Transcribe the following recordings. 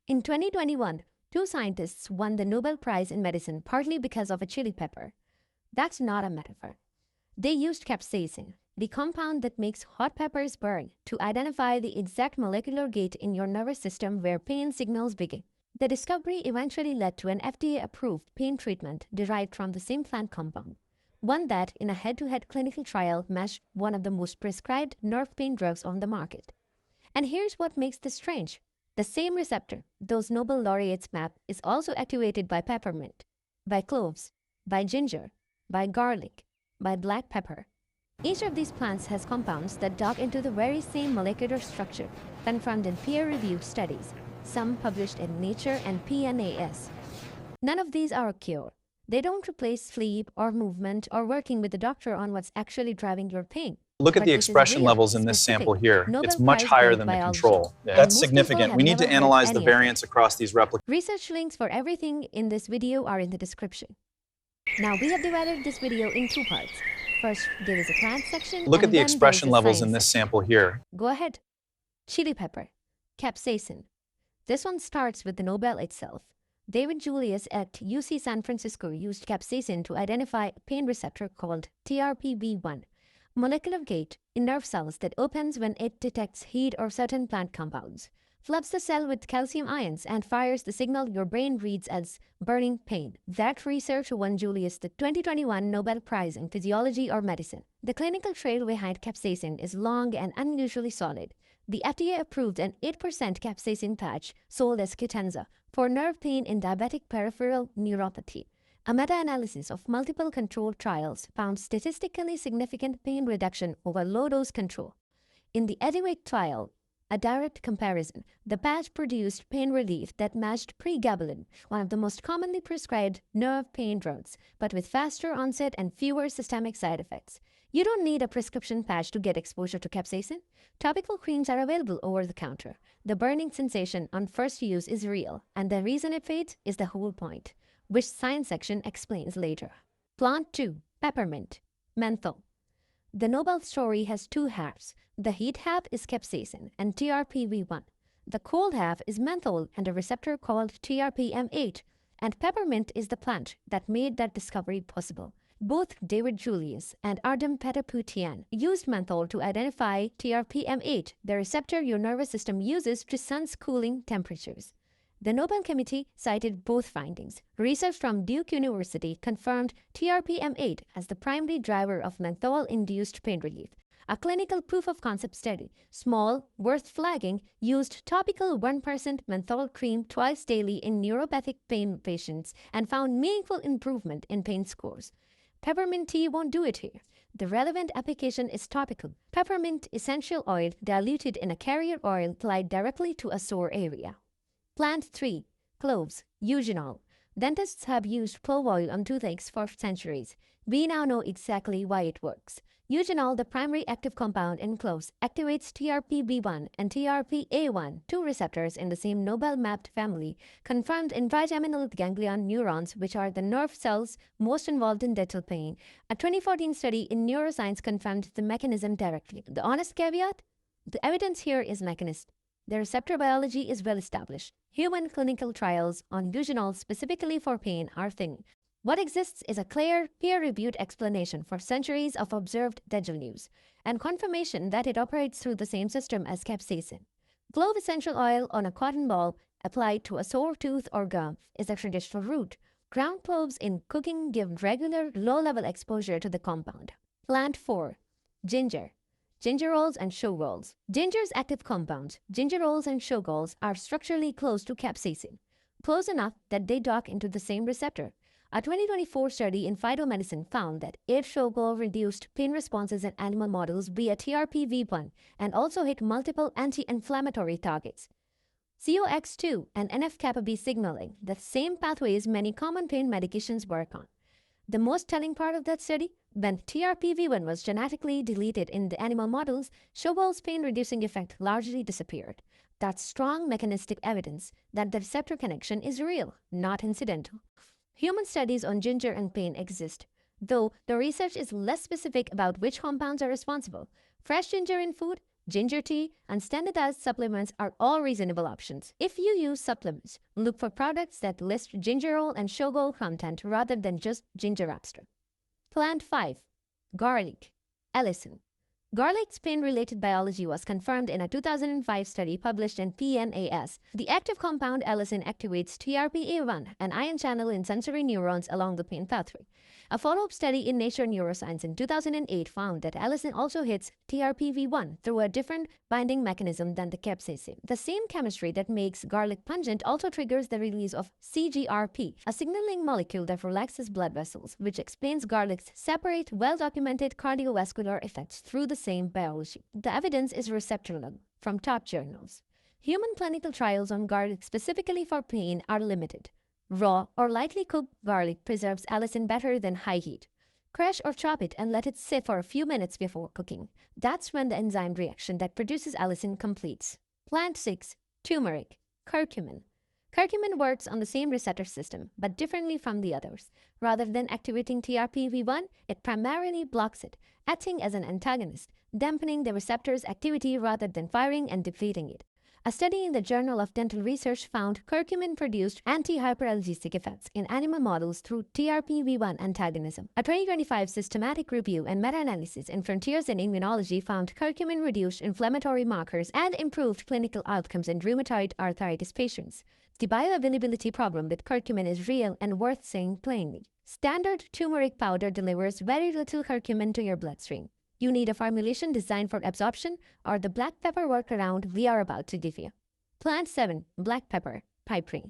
In 2021, two scientists won the Nobel Prize in Medicine partly because of a chili pepper. That's not a metaphor. They used capsaicin, the compound that makes hot peppers burn, to identify the exact molecular gate in your nervous system where pain signals begin. The discovery eventually led to an FDA-approved pain treatment derived from the same plant compound, one that, in a head-to-head clinical trial, matched one of the most prescribed nerve pain drugs on the market. And here's what makes this strange. The same receptor those Nobel laureates map is also activated by peppermint, by cloves, by ginger, by garlic, by black pepper. Each of these plants has compounds that dock into the very same molecular structure confirmed in peer-reviewed studies, some published in Nature and PNAS. None of these are a cure. They don't replace sleep or movement or working with the doctor on what's actually driving your pain. Look at But the this is expression real, levels in this specific, sample here. Nobel It's much Prize higher winning than the biology. control. And That's most people significant. have We need to never heard analyze the any of it. variance across these replicas. Research links for everything in this video are in the description. Now we have divided this video in two parts. First, there is a plant section. Look and at the then there is expression a levels science in this section. sample here. Go ahead. Chili pepper, capsaicin. This one starts with the Nobel itself. David Julius at UC San Francisco used capsaicin to identify a pain receptor called TRPV1, molecular gate in nerve cells that opens when it detects heat or certain plant compounds, floods the cell with calcium ions, and fires the signal your brain reads as burning pain. That research won Julius the 2021 Nobel Prize in Physiology or Medicine. The clinical trail behind capsaicin is long and unusually solid. The FDA approved an 8% capsaicin patch sold as Cutenza for nerve pain in diabetic peripheral neuropathy. A meta-analysis of multiple controlled trials found statistically significant pain reduction over low-dose control. In the Alleviates trial, a direct comparison, the patch produced pain relief that matched pregabalin, one of the most commonly prescribed nerve pain drugs, but with faster onset and fewer systemic side effects. You don't need a prescription patch to get exposure to capsaicin. Topical creams are available over the counter. The burning sensation on first use is real, and the reason it fades is the whole point, which science section explains later. Plant 2. Peppermint. Menthol. The Nobel story has two halves. The heat half is capsaicin and TRPV1. The cold half is menthol and a receptor called TRPM8. And peppermint is the plant that made that discovery possible. Both David Julius and Ardem Petapoutian used menthol to identify TRPM8, the receptor your nervous system uses to sense cooling temperatures. The Nobel Committee cited both findings. Research from Duke University confirmed TRPM8 as the primary driver of menthol-induced pain relief. A clinical proof-of-concept study, small, worth flagging, used topical 1% menthol cream twice daily in neuropathic pain patients and found meaningful improvement in pain scores. Peppermint tea won't do it here. The relevant application is topical. Peppermint essential oil diluted in a carrier oil applied directly to a sore area. Plant 3. Cloves. Eugenol. Dentists have used clove oil on toothaches for centuries. We now know exactly why it works. Eugenol, the primary active compound in cloves, activates TRPV1 and TRPA1, two receptors in the same Nobel-mapped family, confirmed in trigeminal ganglion neurons, which are the nerve cells most involved in dental pain. A 2014 study in neuroscience confirmed the mechanism directly. The honest caveat? The evidence here is mechanistic. The receptor biology is well established. Human clinical trials on eugenol specifically for pain are thin. What exists is a clear, peer-reviewed explanation for centuries of observed dental use, and confirmation that it operates through the same system as capsaicin. Clove essential oil on a cotton ball applied to a sore tooth or gum is a traditional route. Ground cloves in cooking give regular, low-level exposure to the compound. Plant 4. Ginger. Gingerols and shogals. Ginger's active compounds, gingerols and shogals, are structurally close to capsaicin, close enough that they dock into the same receptor. A 2024 study in Phytomedicine found that 8 shogal reduced pain responses in animal models via TRPV1 and also hit multiple anti-inflammatory targets. COX2 and NF-kappa B signaling, the same pathways many common pain medications work on. The most telling part of that study, when TRPV1 was genetically deleted in the animal models, shogal's pain-reducing effect largely disappeared. That's strong mechanistic evidence that the receptor connection is real, not incidental. Human studies on ginger and pain exist, though the research is less specific about which compounds are responsible. Fresh ginger in food, ginger tea, and standardized supplements are all reasonable options. If you use supplements, look for products that list gingerol and shogol content rather than just ginger extract. Plant 5. Garlic. Allicin. Garlic's pain-related biology was confirmed in a 2005 study published in PNAS. The active compound allicin activates TRPA1, an ion channel in sensory neurons along the pain pathway. A follow-up study in Nature Neuroscience in 2008 found that allicin also hits TRPV1 through a different binding mechanism than the capsaicin. The same chemistry that makes garlic pungent also triggers the release of CGRP, a signaling molecule that relaxes blood vessels, which explains garlic's separate, well-documented cardiovascular effects through the same biology. The evidence is receptor-level from top journals. Human clinical trials on garlic specifically for pain are limited. Raw or lightly cooked garlic preserves allicin better than high heat. Crush or chop it and let it sit for a few minutes before cooking. That's when the enzyme reaction that produces allicin completes. Plant 6. Turmeric. Curcumin. Curcumin works on the same receptor system, but differently from the others. Rather than activating TRPV1, it primarily blocks it, acting as an antagonist, dampening the receptor's activity rather than firing and depleting it. A study in the Journal of Dental Research found curcumin produced anti-hyperalgesic effects in animal models through TRPV1 antagonism. A 2025 systematic review and meta-analysis in Frontiers in Immunology found curcumin reduced inflammatory markers and improved clinical outcomes in rheumatoid arthritis patients. The bioavailability problem with curcumin is real and worth saying plainly. Standard turmeric powder delivers very little curcumin to your bloodstream. You need a formulation designed for absorption or the black pepper workaround we are about to give you. Plant 7. Black pepper. Piperine.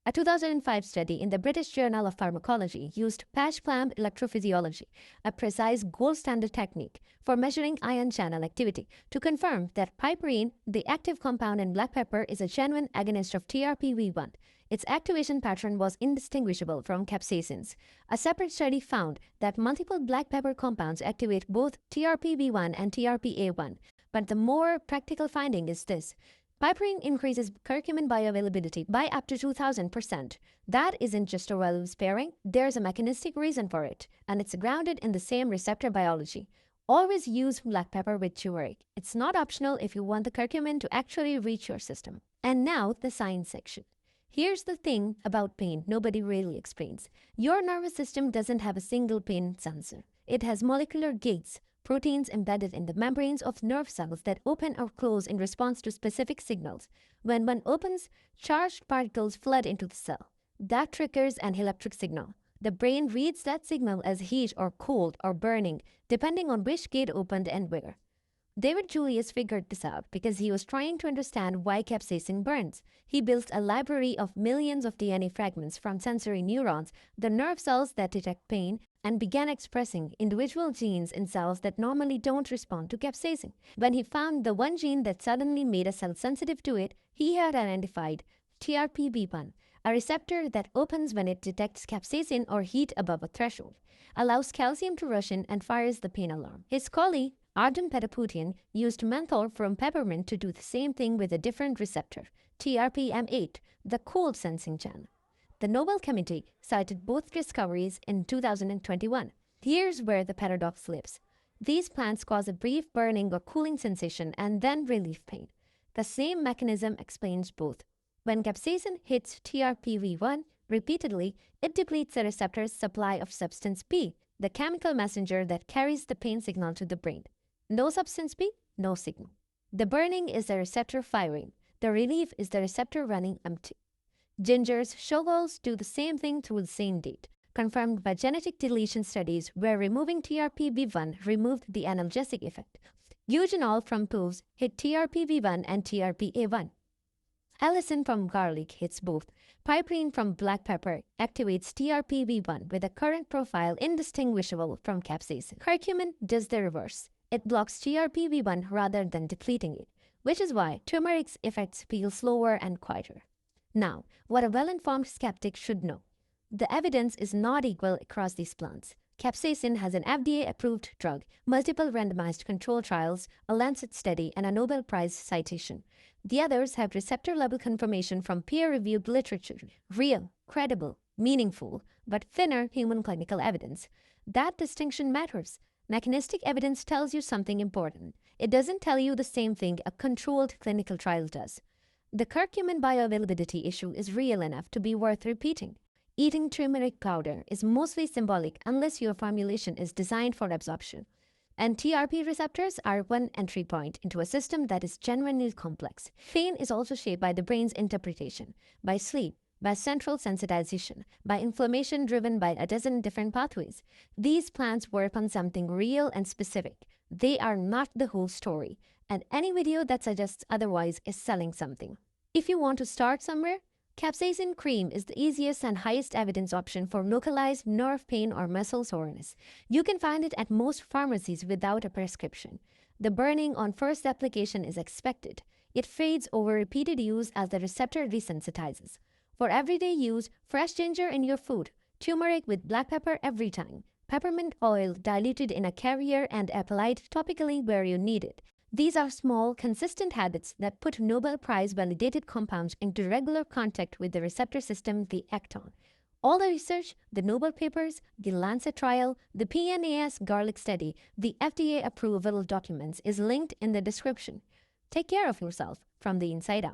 A 2005 study in the British Journal of Pharmacology used patch clamp electrophysiology, a precise gold standard technique for measuring ion channel activity, to confirm that piperine, the active compound in black pepper, is a genuine agonist of TRPV1. Its activation pattern was indistinguishable from capsaicins. A separate study found that multiple black pepper compounds activate both TRPV1 and TRPA1, but the more practical finding is this. Piperine increases curcumin bioavailability by up to 2,000%. That isn't just a value sparing, there's a mechanistic reason for it, and it's grounded in the same receptor biology. Always use black pepper with turmeric. It's not optional if you want the curcumin to actually reach your system. And now, the science section. Here's the thing about pain nobody really explains. Your nervous system doesn't have a single pain sensor. It has molecular gates, proteins embedded in the membranes of nerve cells that open or close in response to specific signals. When one opens, charged particles flood into the cell. That triggers an electric signal. The brain reads that signal as heat or cold or burning, depending on which gate opened and where. David Julius figured this out because he was trying to understand why capsaicin burns. He built a library of millions of DNA fragments from sensory neurons, the nerve cells that detect pain, and began expressing individual genes in cells that normally don't respond to capsaicin. When he found the one gene that suddenly made a cell sensitive to it, he had identified TRPV1, a receptor that opens when it detects capsaicin or heat above a threshold, allows calcium to rush in, and fires the pain alarm. His colleague, Ardem Petaputian, used menthol from peppermint to do the same thing with a different receptor, TRPM8, the cold sensing channel. The Nobel Committee cited both discoveries in 2021. Here's where the paradox lives. These plants cause a brief burning or cooling sensation and then relieve pain. The same mechanism explains both. When capsaicin hits TRPV1 repeatedly, it depletes the receptor's supply of substance P, the chemical messenger that carries the pain signal to the brain. No substance P, no signal. The burning is the receptor firing. The relief is the receptor running empty. Ginger's shogols do the same thing through the same date, confirmed by genetic deletion studies where removing TRPV1 removed the analgesic effect. Eugenol from cloves hit TRPV1 and TRPA1. Allicin from garlic hits both. Piperine from black pepper activates TRPV1 with a current profile indistinguishable from capsaicin. Curcumin does the reverse. It blocks TRPV1 rather than depleting it, which is why turmeric's effects feel slower and quieter. Now, what a well-informed skeptic should know. The evidence is not equal across these plants. Capsaicin has an FDA-approved drug, multiple randomized control trials, a Lancet study, and a Nobel Prize citation. The others have receptor-level confirmation from peer-reviewed literature, real, credible, meaningful, but thinner human clinical evidence. That distinction matters. Mechanistic evidence tells you something important. It doesn't tell you the same thing a controlled clinical trial does. The curcumin bioavailability issue is real enough to be worth repeating. Eating turmeric powder is mostly symbolic unless your formulation is designed for absorption. And TRP receptors are one entry point into a system that is genuinely complex. Pain is also shaped by the brain's interpretation, by sleep, by central sensitization, by inflammation driven by a dozen different pathways. These plants work on something real and specific. They are not the whole story, and any video that suggests otherwise is selling something. If you want to start somewhere, capsaicin cream is the easiest and highest evidence option for localized nerve pain or muscle soreness. You can find it at most pharmacies without a prescription. The burning on first application is expected. It fades over repeated use as the receptor resensitizes. For everyday use, fresh ginger in your food, turmeric with black pepper every time, peppermint oil diluted in a carrier and applied topically where you need it. These are small, consistent habits that put Nobel Prize validated compounds into regular contact with the receptor system they act on. All the research, the Nobel papers, the Lancet trial, the PNAS garlic study, the FDA approval documents is linked in the description. Take care of yourself from the inside out.